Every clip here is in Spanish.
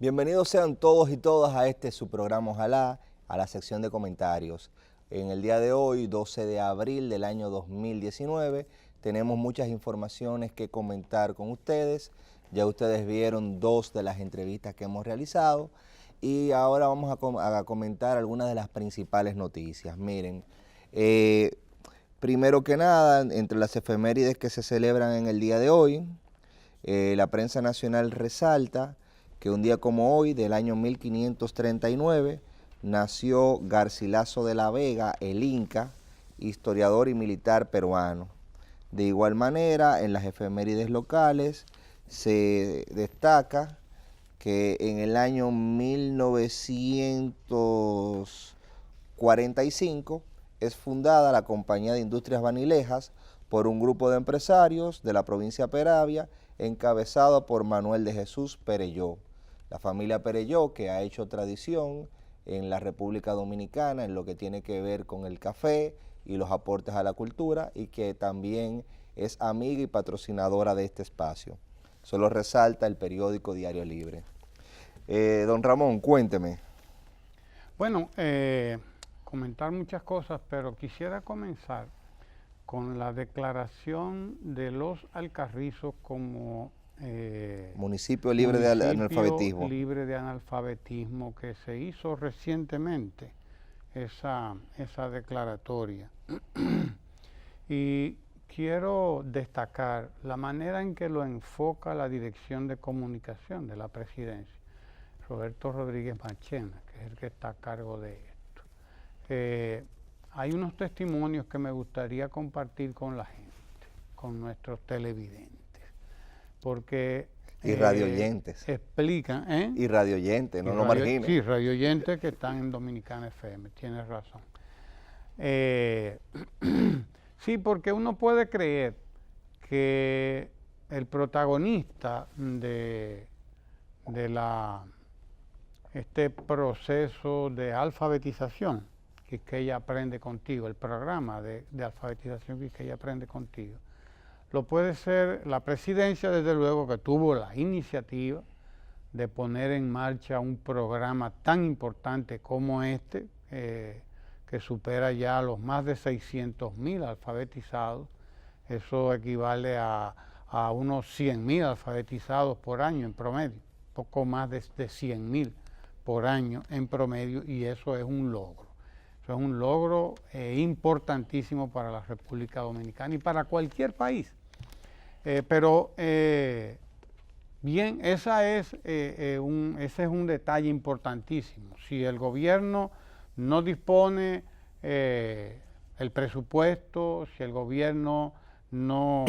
Bienvenidos sean todos y todas a este su programa Ojalá, a la sección de comentarios. En el día de hoy, 12 de abril del año 2019, tenemos muchas informaciones que comentar con ustedes. Ya ustedes vieron dos de las entrevistas que hemos realizado y ahora vamos a comentar algunas de las principales noticias. Miren, primero que nada, entre las efemérides que se celebran en el día de hoy, la prensa nacional resalta que un día como hoy, del año 1539, nació Garcilaso de la Vega, el Inca, historiador y militar peruano. De igual manera, en las efemérides locales se destaca que en el año 1945 es fundada la Compañía de Industrias Banilejas por un grupo de empresarios de la provincia de Peravia, encabezado por Manuel de Jesús Perelló. La familia Perelló, que ha hecho tradición en la República Dominicana en lo que tiene que ver con el café y los aportes a la cultura, y que también es amiga y patrocinadora de este espacio. Eso lo resalta el periódico Diario Libre. Don Ramón, cuénteme. Bueno, comentar muchas cosas, pero quisiera comenzar con la declaración de Los Alcarrizos como municipio libre de analfabetismo. Libre de analfabetismo, que se hizo recientemente esa declaratoria. Y quiero destacar la manera en que lo enfoca la Dirección de Comunicación de la Presidencia, Roberto Rodríguez Marchena, que es el que está a cargo de esto. Hay unos testimonios que me gustaría compartir con la gente, con nuestros televidentes, porque y radioyentes. Explican, Y radioyentes, no lo margines. Sí, radioyentes que están en Dominicana FM, tienes razón. Sí, porque uno puede creer que el protagonista de este proceso de alfabetización, que ella aprende contigo, el programa de alfabetización que ella aprende contigo, lo puede ser la presidencia, desde luego, que tuvo la iniciativa de poner en marcha un programa tan importante como este, que supera ya los más de 600.000 alfabetizados. Eso equivale a unos 100.000 alfabetizados por año en promedio, poco más de 100.000 por año en promedio, y eso es un logro. Eso es un logro importantísimo para la República Dominicana y para cualquier país. Bien, ese es un detalle importantísimo. Si el gobierno no dispone el presupuesto, si el gobierno no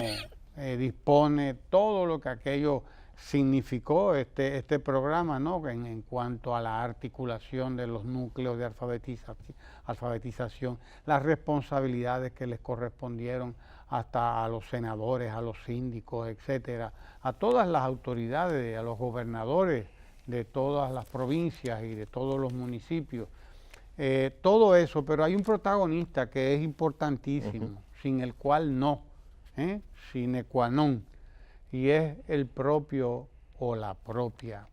dispone todo lo que aquello significó este programa, ¿no?, en cuanto a la articulación de los núcleos de alfabetización, las responsabilidades que les correspondieron hasta a los senadores, a los síndicos, etcétera, a todas las autoridades, a los gobernadores de todas las provincias y de todos los municipios, todo eso. Pero hay un protagonista que es importantísimo, sin el cual no, sine qua non, y es el propio o la propia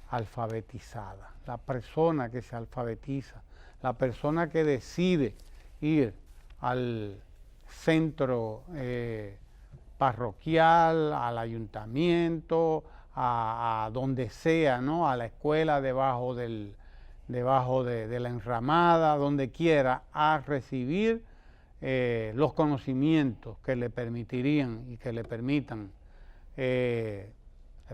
alfabetizada, la persona que se alfabetiza, la persona que decide ir al centro parroquial, al ayuntamiento, a donde sea, ¿no?, a la escuela debajo de la enramada, donde quiera, a recibir los conocimientos que le permitirían y que le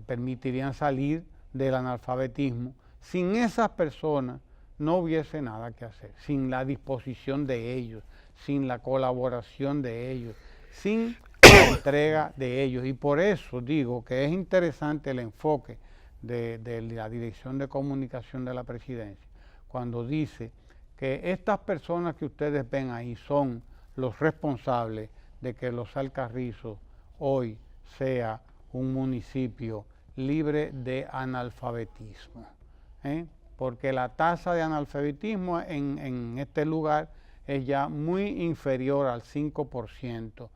permitirían salir del analfabetismo. Sin esas personas no hubiese nada que hacer, sin la disposición de ellos, sin la colaboración de ellos, sin la entrega de ellos. Y por eso digo que es interesante el enfoque de la Dirección de Comunicación de la Presidencia, cuando dice que estas personas que ustedes ven ahí son los responsables de que Los Alcarrizos hoy sea un municipio libre de analfabetismo, porque la tasa de analfabetismo en este lugar es ya muy inferior al 5%,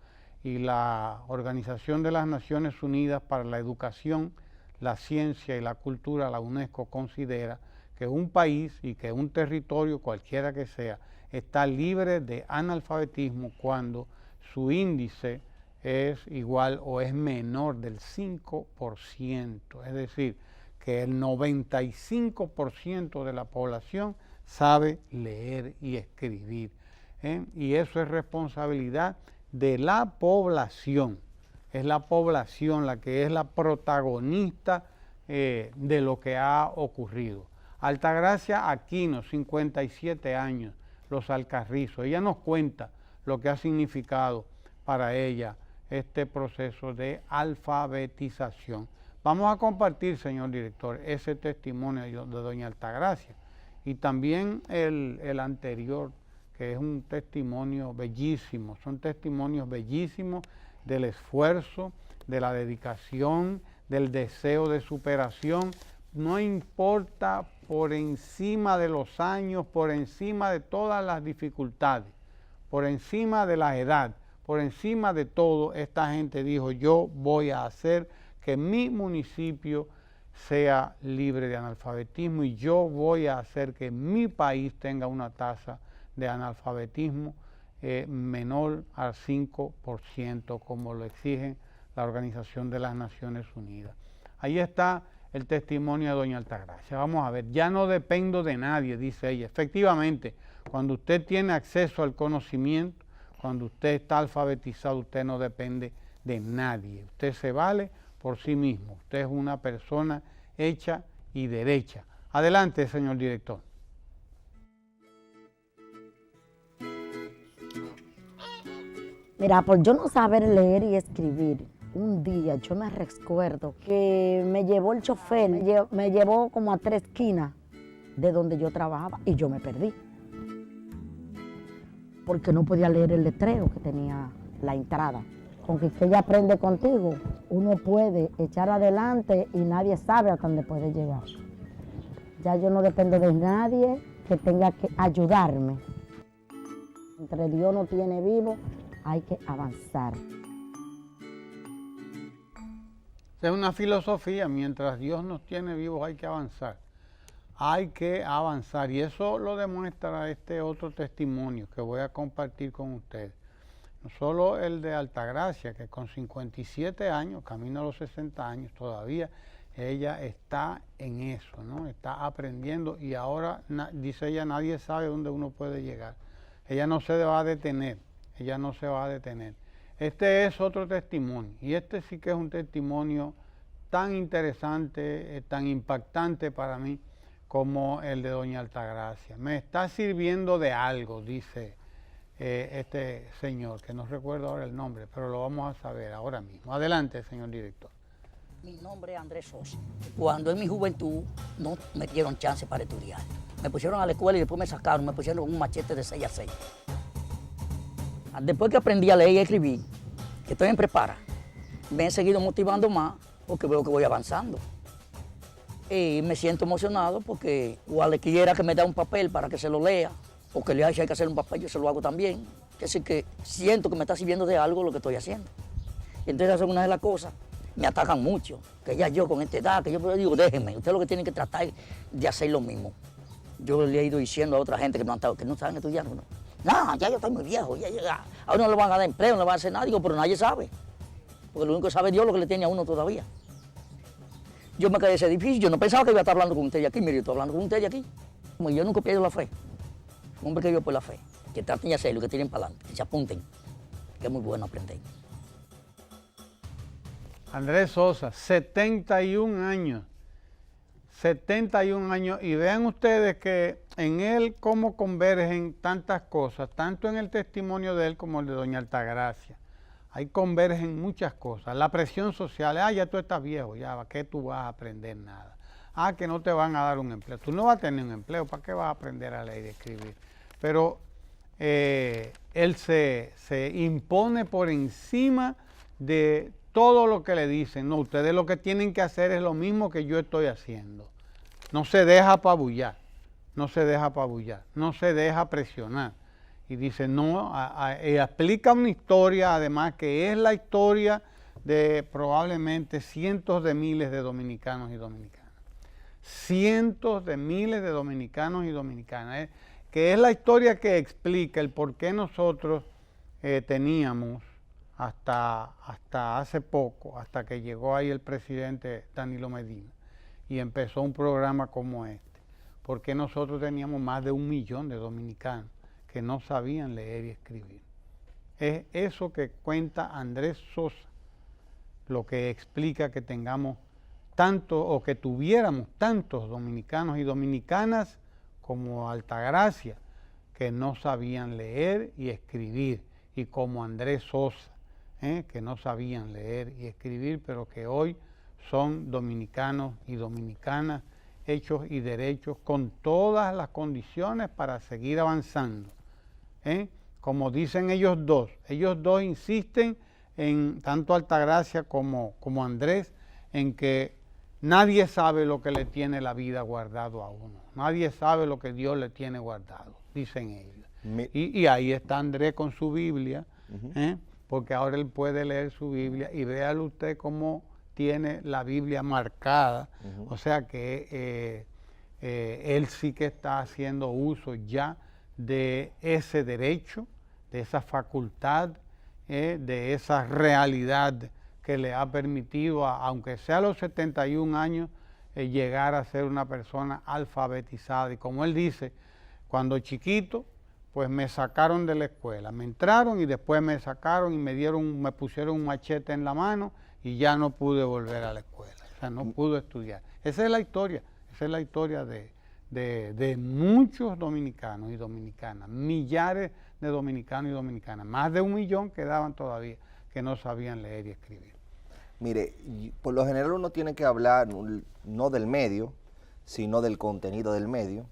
y la Organización de las Naciones Unidas para la Educación la ciencia y la cultura, la UNESCO considera que un país y que un territorio, cualquiera que sea, está libre de analfabetismo cuando su índice es igual o es menor del 5%. Es decir, que el 95% de la población sabe leer y escribir. Y eso es responsabilidad de la población. Es la población la que es la protagonista de lo que ha ocurrido. Altagracia Aquino, 57 años, Los Alcarrizos. Ella nos cuenta lo que ha significado para ella este proceso de alfabetización. Vamos a compartir, señor director, ese testimonio de doña Altagracia y también el anterior, que es un testimonio bellísimo. Son testimonios bellísimos del esfuerzo, de la dedicación, del deseo de superación. No importa, por encima de los años, por encima de todas las dificultades, por encima de la edad, por encima de todo, esta gente dijo: yo voy a hacer que mi municipio sea libre de analfabetismo y yo voy a hacer que mi país tenga una tasa de analfabetismo menor al 5%, como lo exige la Organización de las Naciones Unidas. Ahí está el testimonio de doña Altagracia. Vamos a ver, ya no dependo de nadie, dice ella. Efectivamente, cuando usted tiene acceso al conocimiento, cuando usted está alfabetizado, usted no depende de nadie. Usted se vale por sí mismo. Usted es una persona hecha y derecha. Adelante, señor director. Mira, por yo no saber leer y escribir, un día yo me recuerdo que me llevó el chofer, me llevó como a 3 esquinas de donde yo trabajaba y yo me perdí. Porque no podía leer el letrero que tenía la entrada. Con que ella aprende contigo, uno puede echar adelante y nadie sabe hasta dónde puede llegar. Ya yo no dependo de nadie que tenga que ayudarme. Entre Dios no tiene vivo, hay que avanzar. Es una filosofía: mientras Dios nos tiene vivos hay que avanzar. Hay que avanzar, y eso lo demuestra este otro testimonio que voy a compartir con ustedes. No solo el de Altagracia, que con 57 años, camino a los 60 años, todavía ella está en eso, ¿no? Está aprendiendo y ahora, dice ella, nadie sabe dónde uno puede llegar. Ella no se va a detener, ella no se va a detener. Este es otro testimonio, y este sí que es un testimonio tan interesante, tan impactante para mí, como el de doña Altagracia. Me está sirviendo de algo, dice este señor, que no recuerdo ahora el nombre, pero lo vamos a saber ahora mismo. Adelante, señor director. Mi nombre es Andrés Sosa. Cuando en mi juventud no me dieron chance para estudiar. Me pusieron a la escuela y después me sacaron, me pusieron un machete de 6 a 6. Después que aprendí a leer y a escribir, que estoy en prepara, me he seguido motivando más porque veo que voy avanzando. Y me siento emocionado porque cualquiera que me da un papel para que se lo lea, o que le haya que hacer un papel, yo se lo hago también. Es decir, que siento que me está sirviendo de algo lo que estoy haciendo. Y entonces esa es una de las cosas. Me atacan mucho, que ya yo con esta edad, que yo digo, déjenme, ustedes lo que tienen que tratar es de hacer lo mismo. Yo le he ido diciendo a otra gente que no saben estudiar. No, ya yo estoy muy viejo, ya. A uno no le van a dar empleo, no le van a hacer nada, digo, pero nadie sabe. Porque lo único que sabe Dios es lo que le tiene a uno todavía. Yo me quedé en ese edificio, yo no pensaba que iba a estar hablando con usted de aquí, mire, yo estoy hablando con usted de aquí. Como yo nunca pierdo la fe. Un hombre que vive por la fe, que traten de hacerlo, que tiren para adelante, que se apunten, que es muy bueno aprender. Andrés Sosa, 71 años. 71 años, y vean ustedes que en él cómo convergen tantas cosas, tanto en el testimonio de él como el de doña Altagracia. Ahí convergen muchas cosas. La presión social, ya tú estás viejo, ya, ¿qué tú vas a aprender? Nada. Que no te van a dar un empleo. Tú no vas a tener un empleo, ¿para qué vas a aprender a leer y escribir? Pero él se impone por encima de todo lo que le dicen. No, ustedes lo que tienen que hacer es lo mismo que yo estoy haciendo. No se deja apabullar, no se deja apabullar, no se deja presionar. Y dice, no, explica una historia, además que es la historia de probablemente cientos de miles de dominicanos y dominicanas. Cientos de miles de dominicanos y dominicanas, que es la historia que explica el por qué nosotros teníamos hasta hace poco, hasta que llegó ahí el presidente Danilo Medina y empezó un programa como este, porque nosotros teníamos más de 1 millón de dominicanos que no sabían leer y escribir. Es eso que cuenta Andrés Sosa, lo que explica que tengamos tanto o que tuviéramos tantos dominicanos y dominicanas como Altagracia que no sabían leer y escribir, y como Andrés Sosa, que no sabían leer y escribir, pero que hoy son dominicanos y dominicanas hechos y derechos con todas las condiciones para seguir avanzando. Como dicen ellos dos insisten en, tanto Altagracia como Andrés, en que nadie sabe lo que le tiene la vida guardado a uno, nadie sabe lo que Dios le tiene guardado, dicen ellos. Y ahí está Andrés con su Biblia, porque ahora él puede leer su Biblia y véale usted cómo tiene la Biblia marcada, o sea que él sí que está haciendo uso ya de ese derecho, de esa facultad, de esa realidad que le ha permitido, aunque sea a los 71 años, llegar a ser una persona alfabetizada. Y como él dice, cuando chiquito, pues me sacaron de la escuela, me entraron y después me sacaron y me pusieron un machete en la mano y ya no pude volver a la escuela, o sea, no pude estudiar. Esa es la historia de muchos dominicanos y dominicanas, millares de dominicanos y dominicanas, más de 1 millón quedaban todavía que no sabían leer y escribir. Mire, por lo general uno tiene que hablar no del medio, sino del contenido del medio,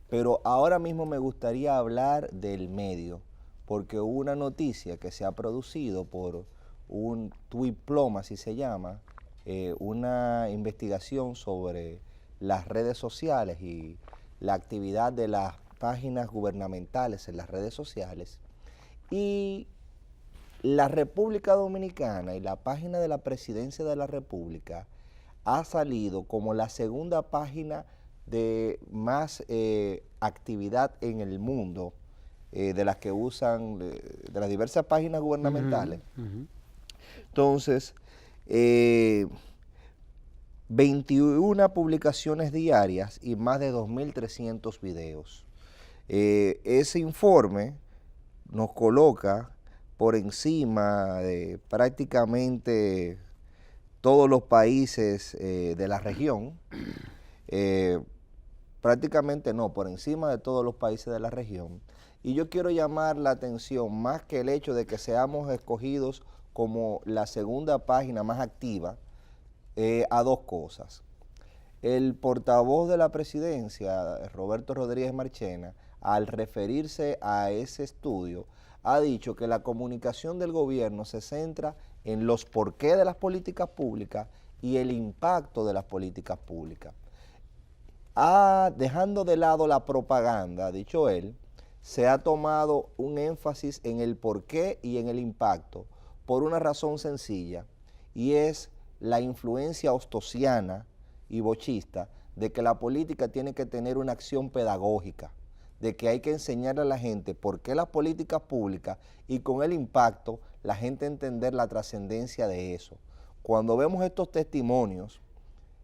pero ahora mismo me gustaría hablar del medio, porque hubo una noticia que se ha producido por un Twiploma, así se llama, una investigación sobre las redes sociales y la actividad de las páginas gubernamentales en las redes sociales, y la República Dominicana y la página de la Presidencia de la República ha salido como la segunda página de más actividad en el mundo, de las que usan, de las diversas páginas gubernamentales. Entonces, 21 publicaciones diarias y más de 2.300 videos. Ese informe nos coloca por encima de prácticamente todos los países de la región, prácticamente no, por encima de todos los países de la región. Y yo quiero llamar la atención, más que el hecho de que seamos escogidos como la segunda página más activa, a dos cosas. El portavoz de la presidencia, Roberto Rodríguez Marchena, al referirse a ese estudio, ha dicho que la comunicación del gobierno se centra en los porqué de las políticas públicas y el impacto de las políticas públicas. Dejando de lado la propaganda, ha dicho él, se ha tomado un énfasis en el porqué y en el impacto por una razón sencilla, y es la influencia ostosiana y bochista de que la política tiene que tener una acción pedagógica, de que hay que enseñarle a la gente por qué las políticas públicas y con el impacto la gente entender la trascendencia de eso. Cuando vemos estos testimonios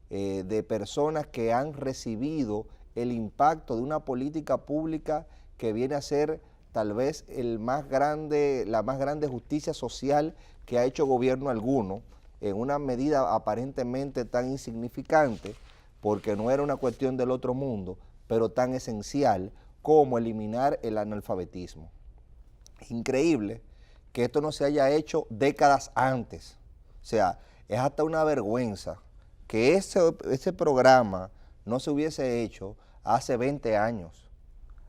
de personas que han recibido el impacto de una política pública que viene a ser tal vez la más grande justicia social que ha hecho gobierno alguno, en una medida aparentemente tan insignificante, porque no era una cuestión del otro mundo, pero tan esencial como eliminar el analfabetismo. Increíble que esto no se haya hecho décadas antes. O sea, es hasta una vergüenza que ese programa no se hubiese hecho hace 20 años,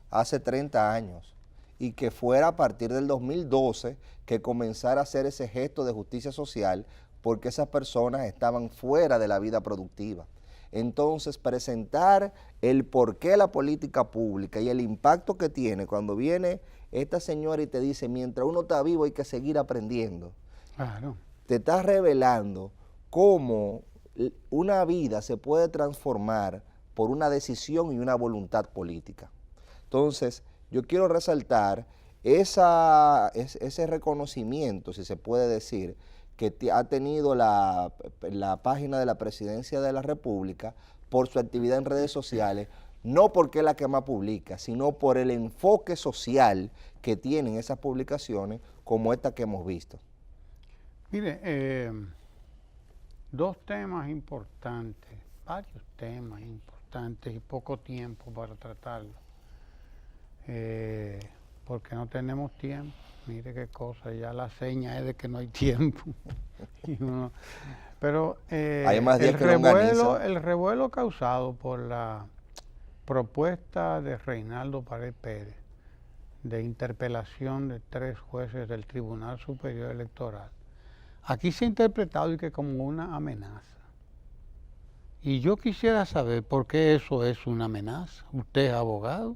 hace 30 años, y que fuera a partir del 2012 que comenzara a hacer ese gesto de justicia social, porque esas personas estaban fuera de la vida productiva. Entonces, presentar el porqué la política pública y el impacto que tiene cuando viene esta señora y te dice, mientras uno está vivo hay que seguir aprendiendo. Claro. te está revelando cómo una vida se puede transformar por una decisión y una voluntad política. Entonces, yo quiero resaltar ese reconocimiento, si se puede decir, que ha tenido la página de la Presidencia de la República por su actividad en redes sociales, no porque es la que más publica, sino por el enfoque social que tienen esas publicaciones como esta que hemos visto. Mire, dos temas importantes, varios temas importantes y poco tiempo para tratarlos, porque no tenemos tiempo. Mire qué cosa, ya la seña es de que no hay tiempo. Pero hay más días que el revuelo causado por la propuesta de Reinaldo Pared Pérez de interpelación de 3 jueces del Tribunal Superior Electoral, aquí se ha interpretado y que como una amenaza. Y yo quisiera saber por qué eso es una amenaza. ¿Usted es abogado?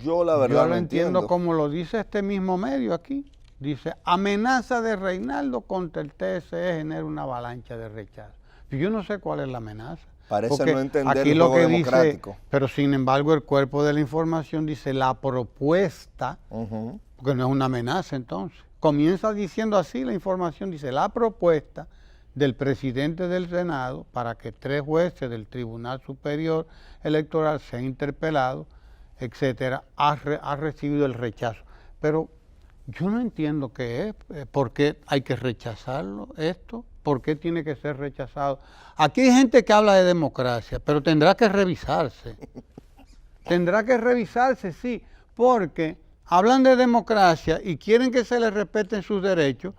Yo la verdad Yo lo no entiendo como lo dice este mismo medio aquí. Dice, amenaza de Reinaldo contra el TSE genera una avalancha de rechazo. Yo no sé cuál es la amenaza. Parece porque no entender aquí el lo juego que democrático. dice, pero sin embargo el cuerpo de la información dice la propuesta, porque no es una amenaza entonces. Comienza diciendo así la información, dice la propuesta del presidente del Senado para que 3 jueces del Tribunal Superior Electoral sean interpelados, etcétera, ha recibido el rechazo. Pero yo no entiendo qué es, por qué hay que rechazarlo esto, por qué tiene que ser rechazado. Aquí hay gente que habla de democracia, pero tendrá que revisarse. Tendrá que revisarse, sí, porque hablan de democracia y quieren que se les respeten sus derechos,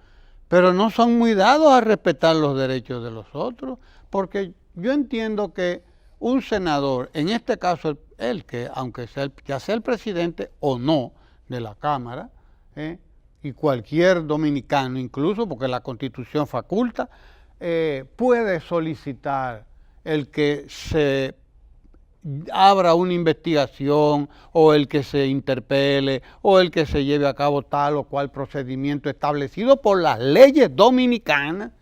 pero no son muy dados a respetar los derechos de los otros, porque yo entiendo que un senador, en este caso el que, aunque sea ya sea el presidente o no de la Cámara, y cualquier dominicano, incluso porque la Constitución faculta, puede solicitar el que se abra una investigación o el que se interpele o el que se lleve a cabo tal o cual procedimiento establecido por las leyes dominicanas,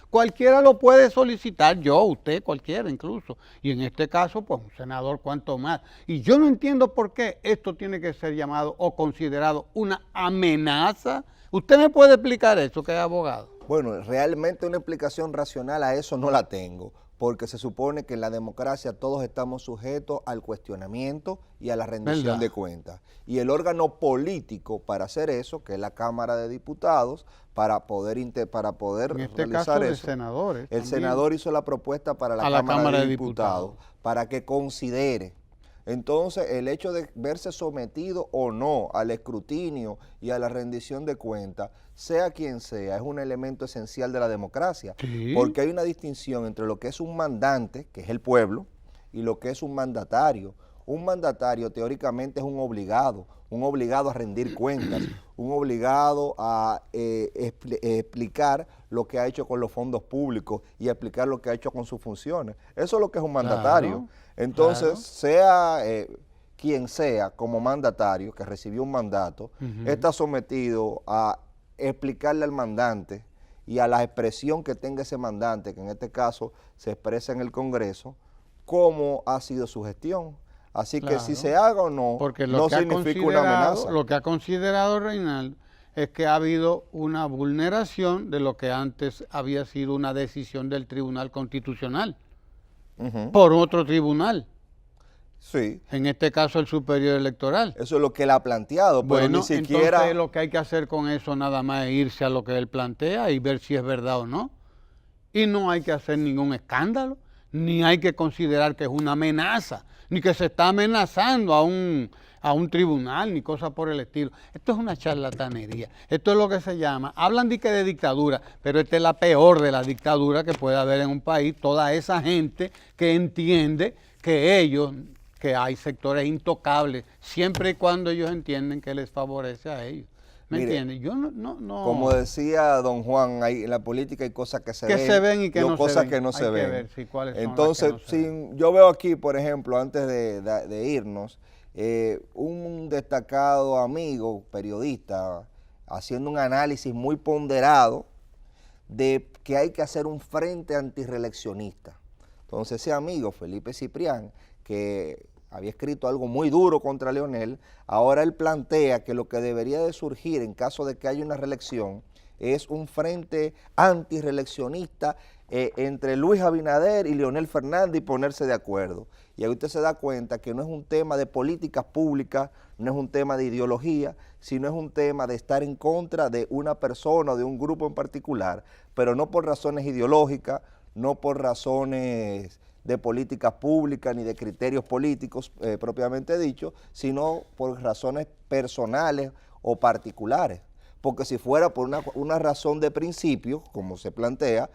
cualquiera lo puede solicitar, yo, usted, cualquiera incluso, y en este caso, pues un senador cuanto más. Y yo no entiendo por qué esto tiene que ser llamado o considerado una amenaza. ¿Usted me puede explicar eso, que es abogado? Bueno, realmente una explicación racional a eso no la tengo, porque se supone que en la democracia todos estamos sujetos al cuestionamiento y a la rendición de cuentas. Y el órgano político para hacer eso, que es la Cámara de Diputados, para poder en este realizar caso de eso. senadores. El senador hizo la propuesta para la Cámara de Diputados para que considere. Entonces, el hecho de verse sometido o no al escrutinio y a la rendición de cuentas, sea quien sea, es un elemento esencial de la democracia. Sí. Porque hay una distinción entre lo que es un mandante, que es el pueblo, y lo que es un mandatario. Un mandatario teóricamente es un obligado a rendir cuentas, un obligado a explicar lo que ha hecho con los fondos públicos y explicar lo que ha hecho con sus funciones. Eso es lo que es un mandatario. Claro, entonces, sea quien sea como mandatario que recibió un mandato, está sometido a explicarle al mandante y a la expresión que tenga ese mandante, que en este caso se expresa en el Congreso, cómo ha sido su gestión. Así que si se haga o no, porque no significa una amenaza. Lo que ha considerado Reinaldo es que ha habido una vulneración de lo que antes había sido una decisión del Tribunal Constitucional por otro tribunal. Sí. En este caso el Superior Electoral. Eso es lo que él ha planteado, pero bueno, ni siquiera... entonces lo que hay que hacer con eso nada más es irse a lo que él plantea y ver si es verdad o no. Y no hay que hacer ningún escándalo, ni hay que considerar que es una amenaza, ni que se está amenazando a un tribunal, ni cosas por el estilo. Esto es una charlatanería. Esto es lo que se llama, hablan de dictadura, pero esta es la peor de las dictaduras que puede haber en un país. Toda esa gente que entiende que hay sectores intocables, siempre y cuando ellos entienden que les favorece a ellos. ¿Me entiendes? Yo no. Como decía don Juan, en la política hay cosas que se ven y que no cosas se ven. que no se ven. Hay que ver cuáles son Entonces, las que no se ven. yo veo aquí, por ejemplo, antes de irnos, un destacado amigo, periodista, haciendo un análisis muy ponderado de que hay que hacer un frente antirreeleccionista. Entonces ese amigo, Felipe Ciprián, que había escrito algo muy duro contra Leonel, ahora él plantea que lo que debería de surgir en caso de que haya una reelección es un frente antirreeleccionista entre Luis Abinader y Leonel Fernández y ponerse de acuerdo. Y ahí usted se da cuenta que no es un tema de políticas públicas, no es un tema de ideología, sino es un tema de estar en contra de una persona o de un grupo en particular, pero no por razones ideológicas, no por razones de políticas públicas ni de criterios políticos propiamente dicho, sino por razones personales o particulares. Porque si fuera por una razón de principio, como se plantea,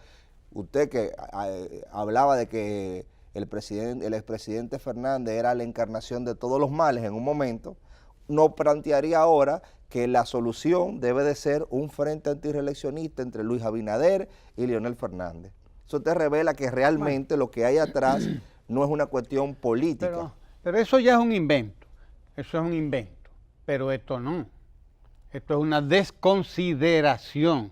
usted que hablaba de que el expresidente Fernández era la encarnación de todos los males en un momento, no plantearía ahora que la solución debe de ser un frente antirreeleccionista entre Luis Abinader y Leonel Fernández. Eso te revela que realmente lo que hay atrás no es una cuestión política. Pero eso ya es un invento, eso es un invento, pero esto no. Esto es una desconsideración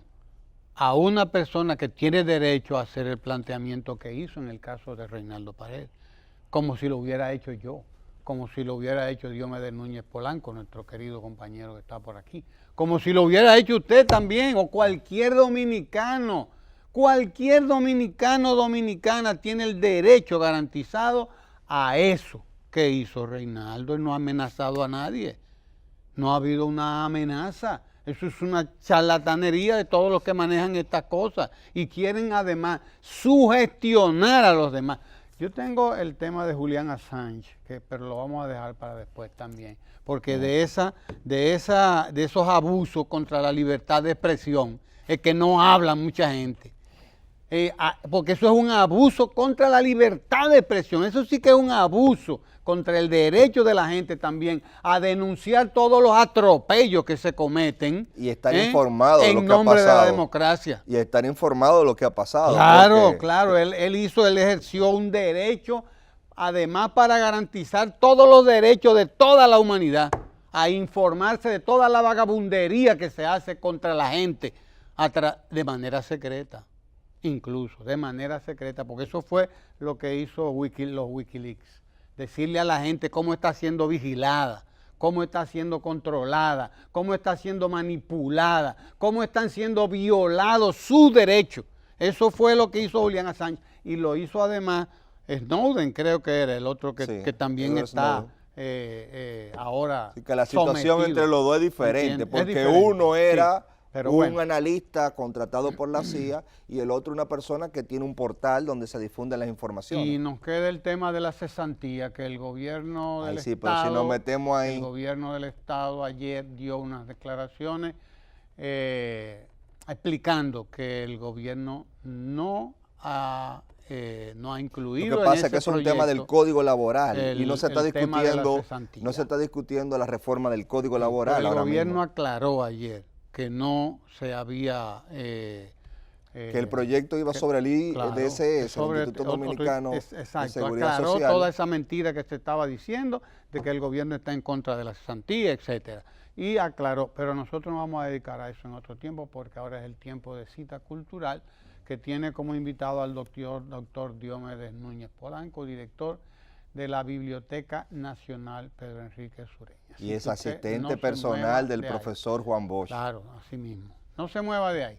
a una persona que tiene derecho a hacer el planteamiento que hizo en el caso de Reinaldo Paredes, como si lo hubiera hecho yo, como si lo hubiera hecho Diomedes Núñez Polanco, nuestro querido compañero que está por aquí, como si lo hubiera hecho usted también, o cualquier dominicano. Cualquier dominicano o dominicana tiene el derecho garantizado a eso que hizo Reinaldo. Él no ha amenazado a nadie. No ha habido una amenaza. Eso es una charlatanería de todos los que manejan estas cosas y quieren además sugestionar a los demás. Yo tengo el tema de Julian Assange, pero lo vamos a dejar para después también, porque de esos abusos contra la libertad de expresión es que no habla mucha gente. Porque eso es un abuso contra la libertad de expresión, eso sí que es un abuso contra el derecho de la gente también a denunciar todos los atropellos que se cometen y estar informado de lo que ha pasado. En nombre de la democracia. Y estar informado de lo que ha pasado. Claro, claro, él ejerció un derecho, además para garantizar todos los derechos de toda la humanidad, a informarse de toda la vagabundería que se hace contra la gente de manera secreta. Incluso de manera secreta, porque eso fue lo que hizo los Wikileaks, decirle a la gente cómo está siendo vigilada, cómo está siendo controlada, cómo está siendo manipulada, cómo están siendo violados sus derechos. Eso fue lo que hizo Julian Assange y lo hizo además Snowden, creo que era el otro que también está ahora sí, que la situación sometido. Entre los dos es diferente, porque es diferente. Uno era... Sí. Un analista contratado por la CIA y el otro una persona que tiene un portal donde se difunden las informaciones. Y nos queda el tema de la cesantía, que el gobierno del Estado, pero si nos metemos ahí. El gobierno del Estado ayer dio unas declaraciones explicando que el gobierno no ha incluido. Lo que pasa es que es un tema del Código Laboral y no se está discutiendo la reforma del Código Laboral. El gobierno aclaró ayer que no se había... que el proyecto iba sobre el IDSS, sobre el Instituto Dominicano de Seguridad aclaró Social. Toda esa mentira que se estaba diciendo, de que el gobierno está en contra de la cesantía, etcétera. Y aclaró, pero nosotros nos vamos a dedicar a eso en otro tiempo, porque ahora es el tiempo de cita cultural, que tiene como invitado al doctor Diomedes Núñez Polanco, director de la Biblioteca Nacional Pedro Enrique Sureña. Y es asistente personal del profesor Juan Bosch. Claro, así mismo. No se mueva de ahí.